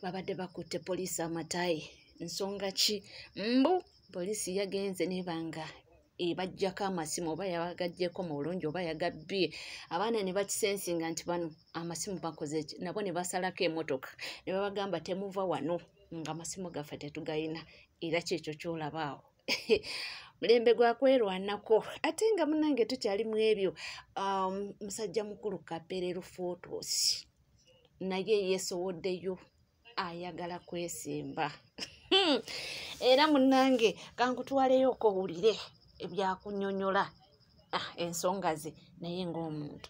babadde bakutte poliisi amatayi nsonga ki mbu poliisi yagenze nebanga ebajjako amasimu oba yabagagyeko mu bulungi oba yagabbye abaana ne bakisensinga nti bano amasimu bakoze eki nabo ne basalako emmotoka ne babagamba temuva wano nga amasimu gaffe tetugayina era kyekyo kyolabaawo mulembe gwa kwerwanako ate nga munange tukyali mu ebyo musajja mukulu Kapere Photos naye yeesowoddeyo ayagala kwesimba era munange kankutwaleyo owulire ebyakunyonyola ensonga ze naye ng'omuntu.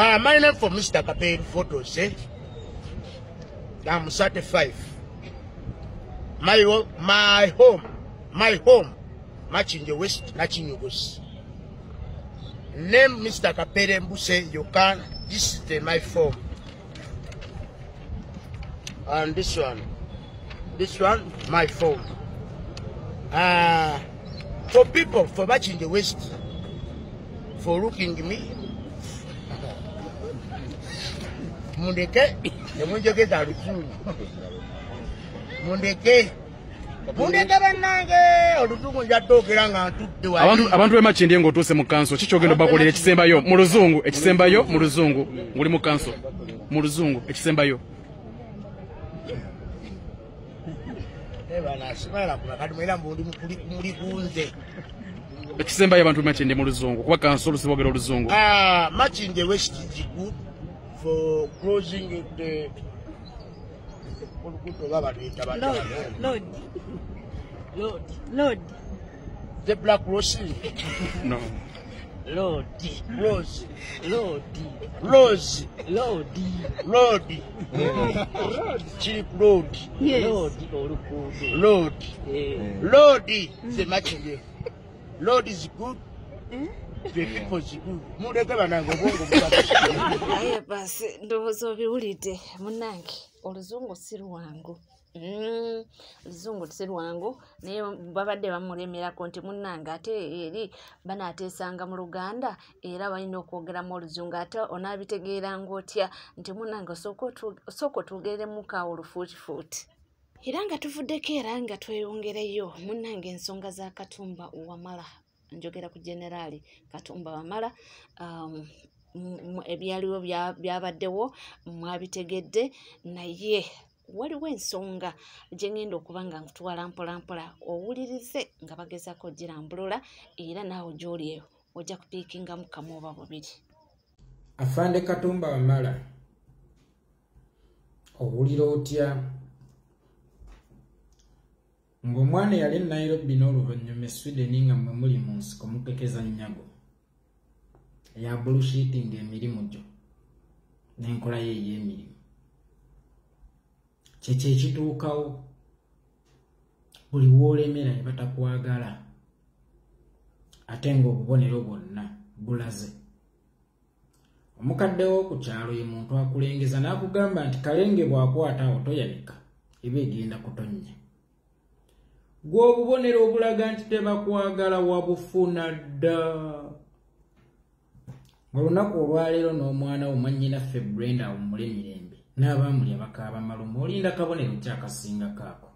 My name for Mr. Kapere photos, eh? I'm 35. My home, Machinje West, Nachinugos. Name Mr. Kapere Mbuse, you can. This is my phone. And this one, my phone. For people, for Machinje West, for looking at me, Mundeke, the Mundeke Darufu. Mundeke. Abantu b'Emakindye ng'otuuse mu kanso kiki ogenda bakolera ekisembayo mu luzungu nguli mu kanso mu luzungu ekisembayo ekisembayo abantu b'Emakindye mu luzungu kuba kanso olusiboogera oluzungu. Makindye West is good for closing the Lord. The black rose. No. Lord. Rose. Lord. Rose. Lord. Lord. Cheap Lord. Yes. Lord. Lord. The Machinje. Lord is good. The people is good. Aye basi ndowooza obiwulidde munnange oluzungu si lwangu. Oluzungu si lwangu naye babadde bamulemerako nti munnange ate eri banaateesanga mu Luganda era balina okwogeramu oluzungu ate onaabitegeera ng'otya nti munnange osooka otugeremu kaawo olufuutifuuti. Era nga tuvuddeko era nga tweyongereyo munnange ensonga za Katumba Wamala. Njogera ku Generali Katumba Wamala ebyaliwo byabaddewo mwabitegedde naye waliwo ensonga gye ngenda okuba nga nkutwala mpolampola owulirize nga bagezaako ogirambulula era naawe gy'oli ojja kupiikingamu kamu oba bubiri. Afande Katumba Wamala owulira otya ng'omwana yali Nairobi n'oluvannyuma Sweden nga mwe muli mu nsiko mukekeza nnyago eya bullshitting emirimu gyo n'enkola ye ey'emirimu kyekyo ekituukawo buli w'olemera ne batakwagala ate ng'obubonero bwonna bulaze. Omukaddewo ku kyalo ye muntu akulengeza n'akugamba nti kalenge bw'akwata awo toyanika eba egenda kutonnya. Gwe obubonero obulaga nti tebakwagala wabufuna dda. Olunaku olwaleero n'omwana wo mwannyinaffe Brenda awummule mirembe n'abaamulya bakaaba malumu olinda kabonero kyakasinga kaako.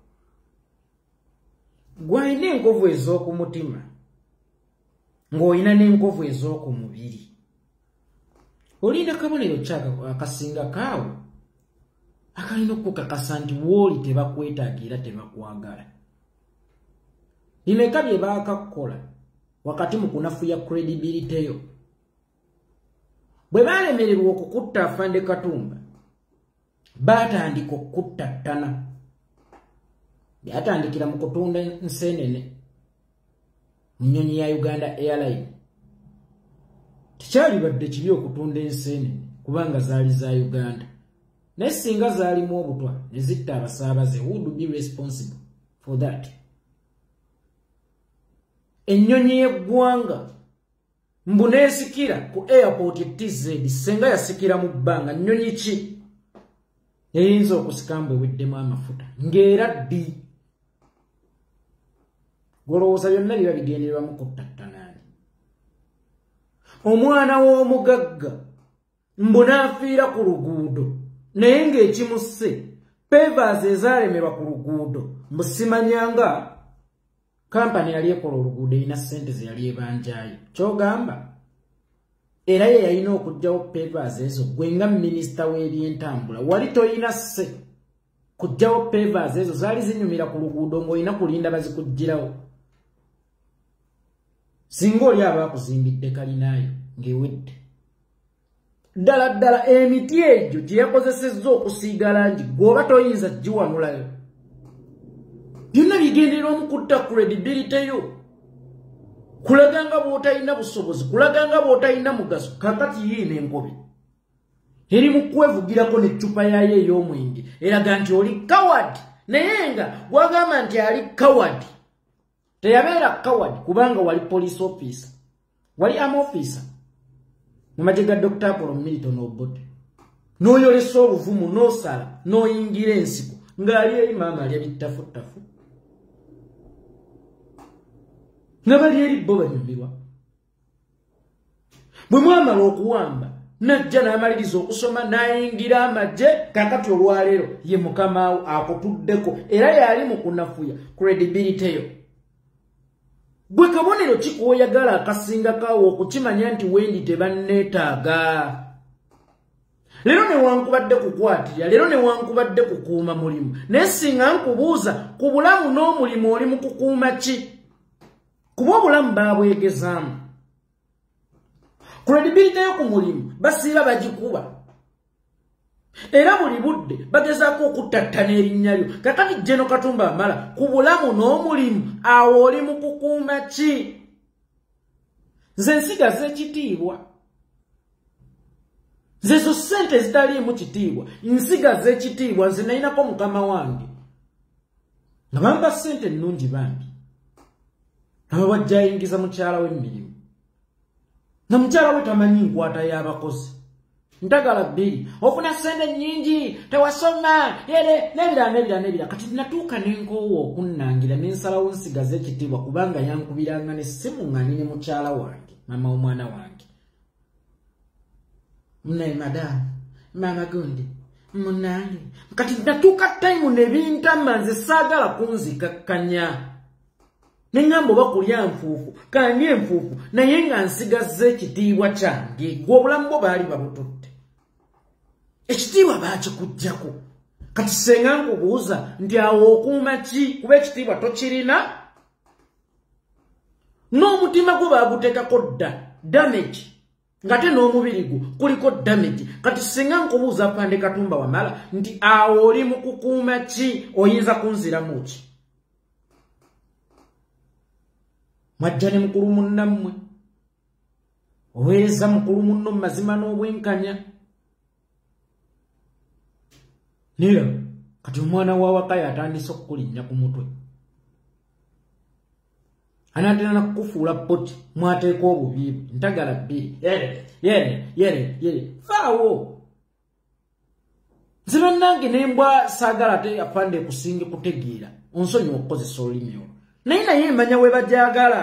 Gwe alina enkovu ez'okumutima ng'olina n'enkovu ez'oku mubiri olinda kabonero kyakasinga kaawo akalina okukakasa nti wooli tebakwetaaga era tebakwagala. Bimeka bye baakakola wakati mu kunafuya credibility yo. Bwe baalemererwa okukutta Afande Katumba baatandika okuttattana. Byatandikira mu kutunda nseenene mu nnyonyi ya Uganda Airline. Tekyalibadde kibi okutunda enseenene kubanga zaali za Uganda naye singa zaalimu obutwa ne zitta abasaabaze who would be responsible for that? Ennyonyi y'eggwanga mbu neesikira ku airport TZ senga yasikira mu bbanga nnyonyi ki eyinza okusika mbu eweddemu amafuta ng'era ddi golowooza byonna biba bigendererwamu kuttattanaani. Omwana w'omugagga mbu n'afiira ku luguudo naye ng'ekimusse pavers ezaalemerwa ku luguudo mbu simanyanga kampani yali ekola oluguudo erina ssente ze yali ebanjaayo ky'ogamba era ye yalina okuggyawo pavers ezo gwe nga minisita w'ebyentambula wali toyina sse kuggyawo pavers ezo zaali zinyumira ku luguudo ng'olina kulinda bazikuggirawo singa oli aba akuzimbidde kalinaayo ng'ewedde ddala emiti egyo gye yakozesezza okusiiga langi gw'oba toyinza giwanulayo byonna bigenderera omukutta credibility yo kulaganga bw'otalina busobozi kulaganga bw'otalina mugaso kakati yiina enkobe eri mu kwevugirako n'eccupa yayo ey'omwenge eraga nti oli coward naye nga gwagamba nti ali coward teyabeera coward kubanga wali police officer wali arm officer mu magye ga Dr. Apollo Milton Obote n'oyolesa obuvumu n'osala n'oyingira ensiko ng'ali eri maama alya bittafutafu nga bali eri bo banyumirwa bwe mwamala okuwamba najja n'amaliriza okusoma n'ayingira amagye kakati olwaleero ye mukamaawo akutuddeko era yali mu kunafuya credibility yo gwe kabonero kikwoyagala akasinga kaawo okukimanya nti wendi tebanneetaaga leero newankubadde kukwatira leero newankubadde kukuuma mulimu naye singa nkubuuza ku bulamu n'omulimu oli mu kukuuma ki kuba obulamu baabwegezaamu credibility yo ku mulimu basiiba bagikuba era buli budde bagezaako okuttattana erinnya lyo kakati Jeno Katumba Wamala ku bulamu n'omulimu awo oli mu kukuuma ki nze nsigaza ekitiibwa nze zo ssente zitaliimu kitiibwa nsigaza ekitiibwa nze nayinako mukama wange nga bamba ssente nnungi bambi aba wajja ayingiza mukyala w'emirimu na mukyala we tamanyi nkwata y'abakozi ntagala bbiri ofuna ssente nnyingi tewasoma nebira kati natuuka n'enkoowa okunnangira n'ensalawo nsigaza ekitiibwa kubanga yankubiranga n'essimu nga nine mukyala wange mama w'omwana wange naye madamu mama gundi munange kati natuuka tayimu nebintama nze saagala kunzikakkanya neŋŋamba oba kulya nfuufu kandi enfuufu naye nga nsigaza ekitiibwa kyange gw'obulamu bwo baali babututte ekitiibwa baakikuggyako kati senga nkubuuza nti awo okuuma ki kuba ekitiibwa tokirina n'omutima gwo baaguteekako dda damage ngate n'omubiri gwo kuliko damage kati senga nkubuuza Afande Katumba Wamala nti awo oli mu kukuuma ki oyinza kunziramu ki mwajja ne mukulu munnammwe oweereza mukulu munno mu mazima n'obwenkanya nera kati omwana wa Wakaya atandise okukulinnya ku mutwe anaatera nakukufuula poti mwateeka obubiibu ntagala bbiri yere faawo nze bannange n'embwa saagala ate Afande kusinga kutegeera onsonyiwa okukozesa olulimi olwo naye manya we bajagala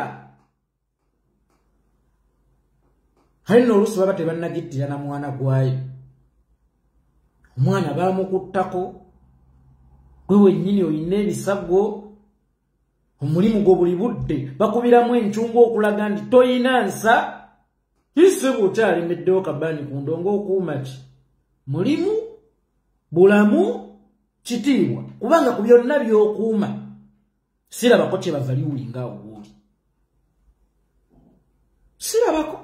hari n'oluusi baba tebannagittira na mwana gwayo omwana baamukuttako gwe wennyini oyina ebisago omulimu gwo buli budde bakubiramu encungu okulaga nti toyina nsa ise bw'okyalemeddewo kabaani ku ndongo okuuma ki mulimu bulamu kitiibwa kubanga ku byonna by'okuuma sirabako kye bava liwulinga obuuli sirabako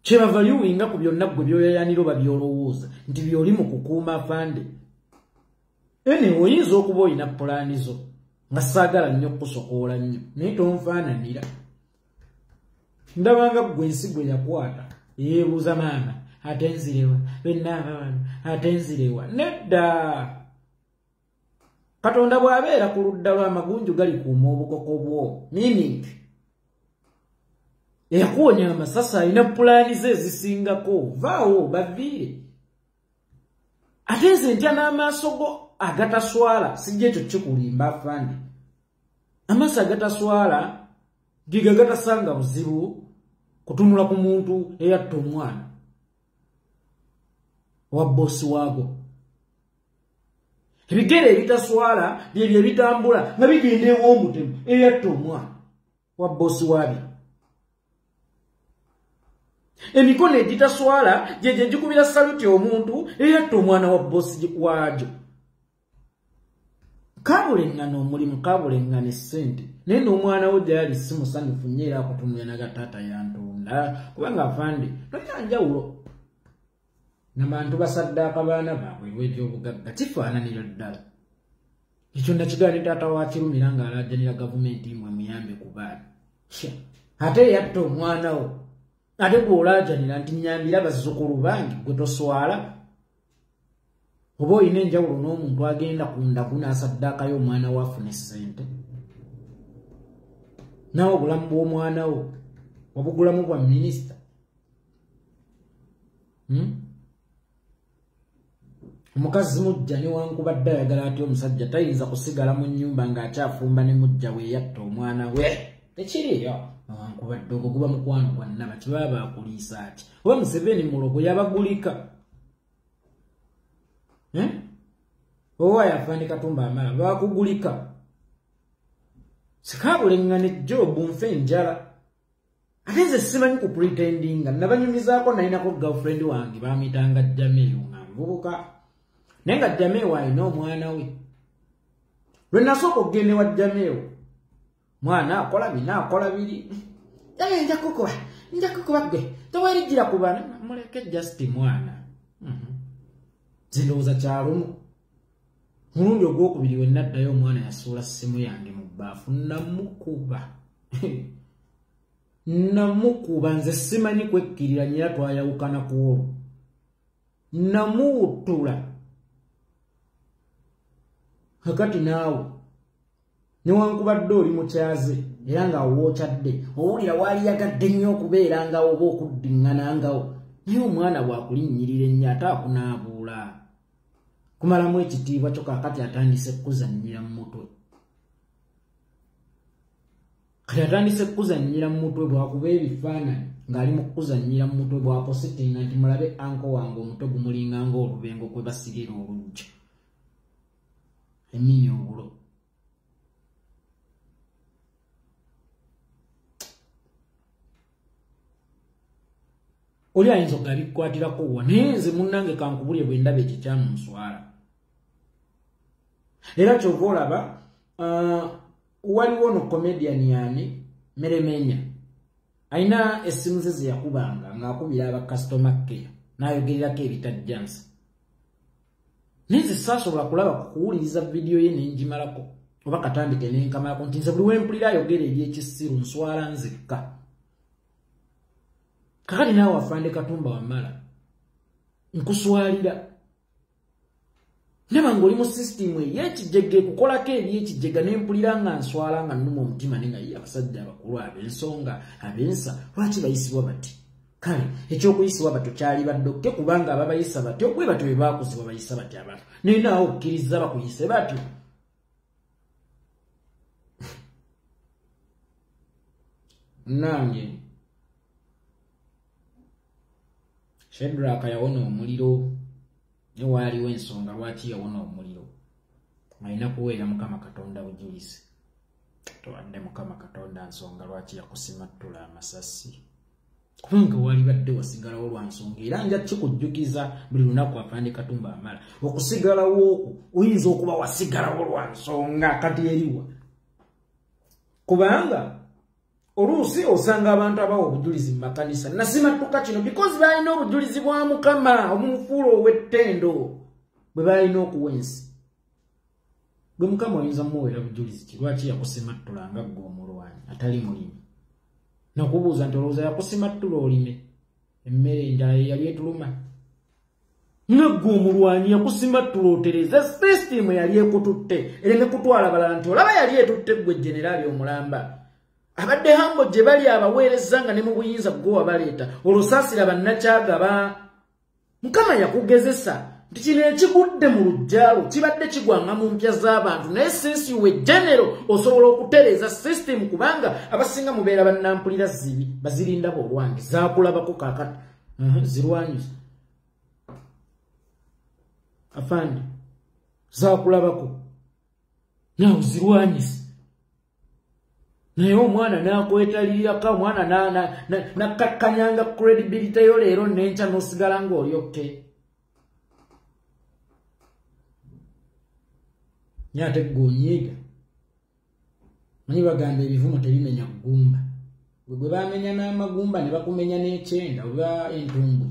kye bava liwulinga ku byonna gwe byoyayanira oba byolowooza nti byoli mu kukuuma Afande ene oyinza okuba oyina pulaani zo nga saagala nnyo okusokoola nnyo naye tonfaananira ndabanga gwe ensi gwe yakwata yeebuuza maama ate nzirewa bennaaba wano ate nzirewa nedda Katonda bw'abeera ku ludda lw'amagunju galikuuma obukoko bwo meaning eyakuwonya amasasi alina pulaani ze ezisingako vaawo baviire ate nze ntya n'amaaso go agataswala sijja ekyo kikulimba Afande amaaso agataswala giga gatasanga buzibu kutunula ku muntu eyatta omwana wa bossi waago ebigere ebitaswala byebyo ebitambula nga bigenda ew'omutemu eyatta omwana wa bossi waabyo emikono egitaswala gyegye gikubira saluti omuntu eyatta omwana wa bossi waagyo kabulengana omulimu kabulengana essente naye n'omwana wo gyali si musanyufu nnyo era akutunulya nagataata yantunda kubanga Afande tolina njawulo n'abantu basaddaaka baana baabwe olw'ebyobugagga kifaananira ddala ekyo nakigaana taata wa Kirumira ng'alaajanira gavumenti mwe muyambe ku baana ate yatta omwana wo ate bw'olaajanira nti nnyambira bazzukulu bange gwe toswala oba olina enjawulo n'omuntu agenda ku ndagu n'asaddaakayo omwana we afune ssente naawe obulamu bw'omwana wo obugulamu bwa minisita omukazi mujja newankubadde ayagala ati omusajja tayinza kusigala mu nnyumba ng'akyafumba ne mujja we yatta omwana we tekiriyo newankubadde ogwo guba mukwano gwa nnaba kibaba bakuliisa ati oba Museveni mulogo yabagulika owa yafaani Katumba Amala bakugulika sikabulengane Job nfe enjala ate nze simanyi ku pretendinga nabanyumizaako nalinako girlfriend wange baamitanga Jameyo nga nvubuka naye nga Jameyo alina omwana we lwe nasooka okugenda wa Jameyo mwana akola bina akola biri nja kukuba gwe teweerigira ku bana muleke just mwana zindowooza kyalumu mulundi ogwokubiri we naddayo omwana yasuula ssimu yange mu bbaafu namukuba nze simanyi kwekkirira nyira twayawukana ku olwo namuwutula kakati naawe newankubadde oli mukyaze era nga wokyadde owulira waali yagadde nnyo okubeerangawo oba okuddiŋŋanangawo naye omwana bwakulinnyirira ennyo ate akunaabuula kumalamu ekitiibwa kyo kakati atandise kuzannyira mu mutwe kati atandise kuzannyira mu mutwe bwakuba ebifaananyi ng'ali mu kuzannyira mu mutwe bwapositinga nti mulabe anko wange omutwe gumulinga ng'olubengo kwe basigira olujja eminya obulo oli ayinza okabikwatirako wa naye nze munnange kankubulye bwe ndaba ekikyamu nswala era kyova olaba waliwo no comedian yani Meremenya alina essimu ze ze yakubanga ng'akubira aba customer care n'ayogererako ebitajjansi naye nze saasobola kulaba kukuwuliriza vidiyo ye nengimalako oba katandike nenkamalako nti nze buli wempulira ayogera ebyekisiru nswala nzekka kakati naawe Afande Katumba Wamala nkuswalira naba ng'oli mu sisitimu ey'ekijjega ekukolako ebyekijjega nempulira nga nswala nga nnuma omutima ne nga ye abasajja abakulu ab'ensonga ab'ensa lwaki bayisibwa bati kale ekyokuyisibwa batyo kyali baddokke kubanga ababayisa batyo bwe batyo bwe baakuzibwa bayisa batyo abantu naye naawe okkiriza bakuyise batyo nange Shedraka yawona omuliro ne waaliwo ensonga lwaki yawona omuliro alina kuweera Mukama Katonda bujulizi towadde Mukama Katonda nsonga lwaki yakusimattula amasasi kubanga wali badde wasigalawo lwa nsonga era nja kikujjukiza buli lunaku Afande Katumba Amala okusigalawo oyinza okuba wasigalawo lwa nsonga kati eriwa kubanga oluusi osanga abantu abawa obujulizi mu makanisa nasimattuka kino because balina obujulizi bwa Mukama omunfuulo ow'ettendo bwe balina okuwensi gwe Mukama oyinza muweera bujulizi ki lwaki yakusimattula nga ggwe omulwanyi atali mulimi nakubuuza nti olowooza yakusimattula olime emmere endala yali etuluma nga ggwe omulwanyi yakusimattula otereza sisitimu yali ekututte ereme kutwala balala nti olaba yali etutte ggwe jeneraali omulamba abadde hambo gye bali abaweereza nga ne mu buyinza gwe wabaleeta olusaasira bannakyagaba Mukama yakugezesa nti kino ekigudde mu lujjaalo kibadde kigwanga mu mpya z'abantu naye since you were general osobola okutereeza system kubanga abasinga mubeera bannampulira zibi bazirinda bolwange zaakulabako kaakati zirwanyisa Afande zaakulabako nawe zirwanyisa naye omwana n'akwetalirako omwana nakkakkanyanga credibility yo leero n'enkya n'osigala ng'oli okke naye ate gg'onyiiga manyi bagamba ebivumo tebimenya ggumba gwe baamenya n'amagumba ne bakumenya n'ekyenda oba entumbwe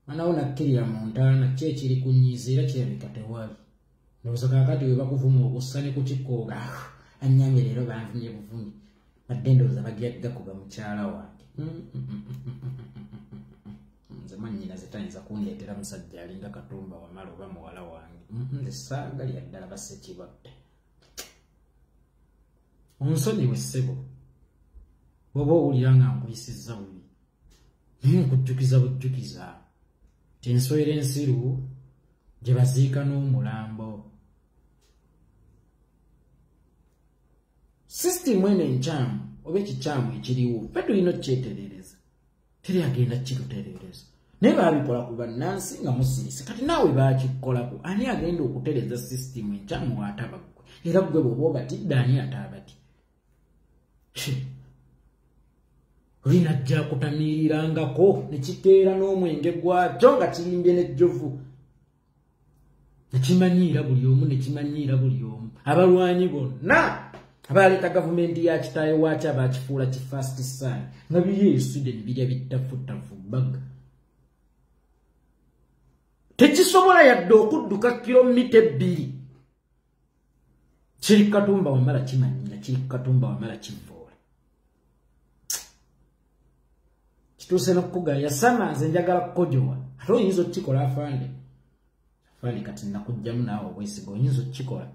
manawo nakkirira mu ntaana ki ekiri ku nnyiza era kirabika tewali ndowooza kaakati we bakuvuma obussa ne ku kikkooga annyange leero banvumye buvumi badde ndowooza bagyaga kuba mukyala wange nze manyina zitayinza kundeetera musajja alinga Katumba Wamala oba muwala wange nze saagali yaddala Bassekibadde onsonyiwe ssebo bw'oba owulira nga nkuyisizza bubi naye nkujjukiza bujjukiza tenswera ensiru gye baziika n'omulambo sisitimu eno enkyamu oba ekikyamu ekiriwo ffe tulina okukyetereereza teri agenda kitutereereza naye baabikola ku bannansi nga musirise kati naawe baakikolako ani agenda okutereeza sisitimu enkyamu waataba ggwe era ggwe bw'oba obatidde ani ataabati linajja kutamirirangako ne kiteera n'omwenge gwakyo nga kirimbye n'ejjovu nekimanyiira buli omu nekimanyiira buli omu abalwanyi bonna abaleeta gavumenti ya kitaawe waakyo abaakifuula ki first son nga biri esudde ne birya bittafutafu baga tekisobola yadde okudduka kilomita 2 kiri Katumba Wamala kimanyiira kiri Katumba Wamala kivuula kituuse n'okugala yasama nze njagala kukojowa ate oyinza okukikola afande kati nakujjamu naawe obwesiga oyinza okukikola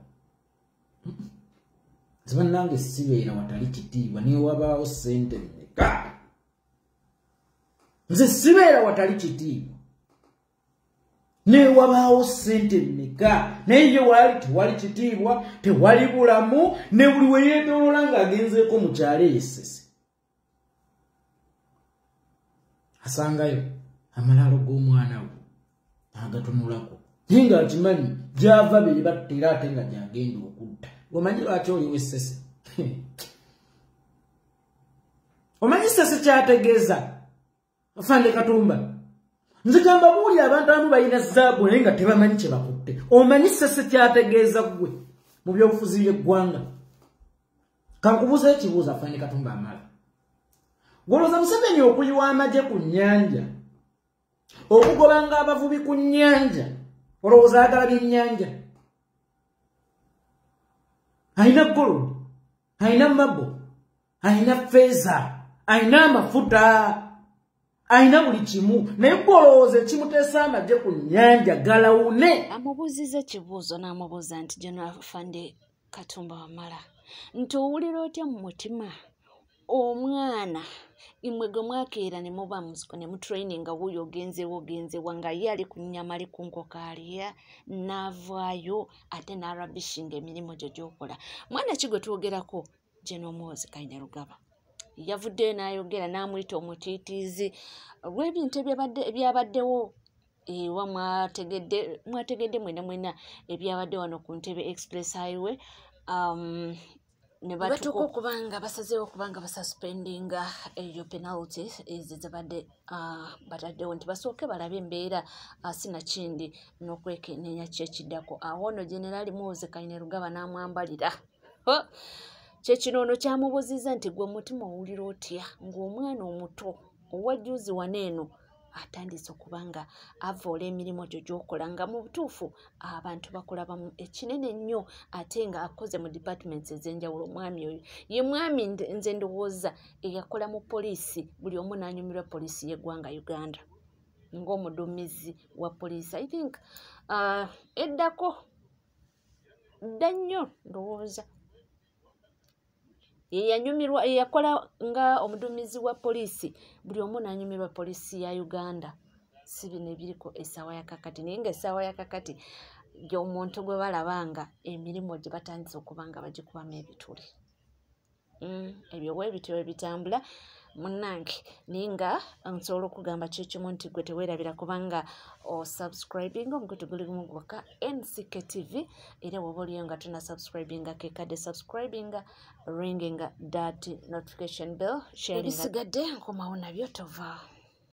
ziba nange sibeera watali kitiibwa niwe wabaawo ssente mmeka nze sibeera watali kitiibwa niwe wabaawo ssente mmeka naye ye wali tewali kitiibwa tewali bulamu ne buli we yeetooloola ng'agenzeeko mu kyalo esese asangayo amalaalo g'omwana we agatunulako naye ng'akimanyi gy'ava be battera ate nga gy'agenda okudda omanyi lwaki oli w'essese omanyi ssese kyategeeza afande Katumba nzigamba buuli abantu abamu balina zaabu naye nga tebamanyi kye bakutte omanyi ssese kyategeeza ggwe mu byobufuzi by'eggwanga kankubuuza ekibuuzo afande Katumba Wamala golooza Museveni okuyiwa amagye ku nnyanja okugobanga abavubi ku nnyanja olowooza ayagala byennyanja alina gold alina mabo alina feeza alina amafuta alina buli kimu naye gwolowooza ekimuteesa amagye ku nnyanja galawune amubuuziza ekibuuzo n'amubuuza nti General Afande Katumba Wamala nti owulira otya mu mutima omwana imwe gwe mwakeera ne muba musiko ne mutraininga wuyo ogenzewa nga ye ali ku nnyama ali ku nkoko alya n'avaayo ate n'arabishinga emirimu gyo gy'okola mwana ki gwe twogerako General Muhoozi Kainerugaba yavuddeyo n'ayogera n'amuyita omutiitiizi olw'ebintu ebyabaddewo ewa mwategedde mwena ebyabadde wano ku Ntebe Express Highway ne batuuka okubanga basazeewo okubanga basuspendinga eyo penalty ezo zibadde bataddewo nti basooke balabe embeera sinakindi n'okwekenneenya kyekiddako awo nno General Muhoozi Kainerugaba n'amwambalira kyekino ono kyamubuuziza nti gwe mutima owulira otya ng'omwana omuto owajjuzi waneeno atandise okubanga avoola emirimu gyo gy'okola nga mu butuufu abantu bakulabamu ekinene nnyo ate nga akoze mu departments ez'enjawulo omwami oyo ye mwami nze ndowooza eyakola mu poliisi buli omu n'anyumirwa poliisi y'eggwanga Uganda ng'omuduumizi wa poliisi I think eddako dda nnyo ndowooza yeyanyumirwa eyakola nga omuduumizi wa poliisi buli omu n'anyumirwa poliisi ya Uganda si bino ebiriko essaawa ya kakati naye nga essaawa ya kakati gy'omuntu gwe balabanga emirimu gye batandise okuba nga bagikubamu ebituli ebyo bwebityo ebitambula munnange naye nga nsobola okugamba kyekimu nti gwe teweerabira kubanga osubscribinga omukutu guli gumu gwokka NCK TV era bw'oba oliyo nga tuna subscribinga kekadde subscribinga ringing that notification bell sharing ebisigadde nkomawo nabyo tova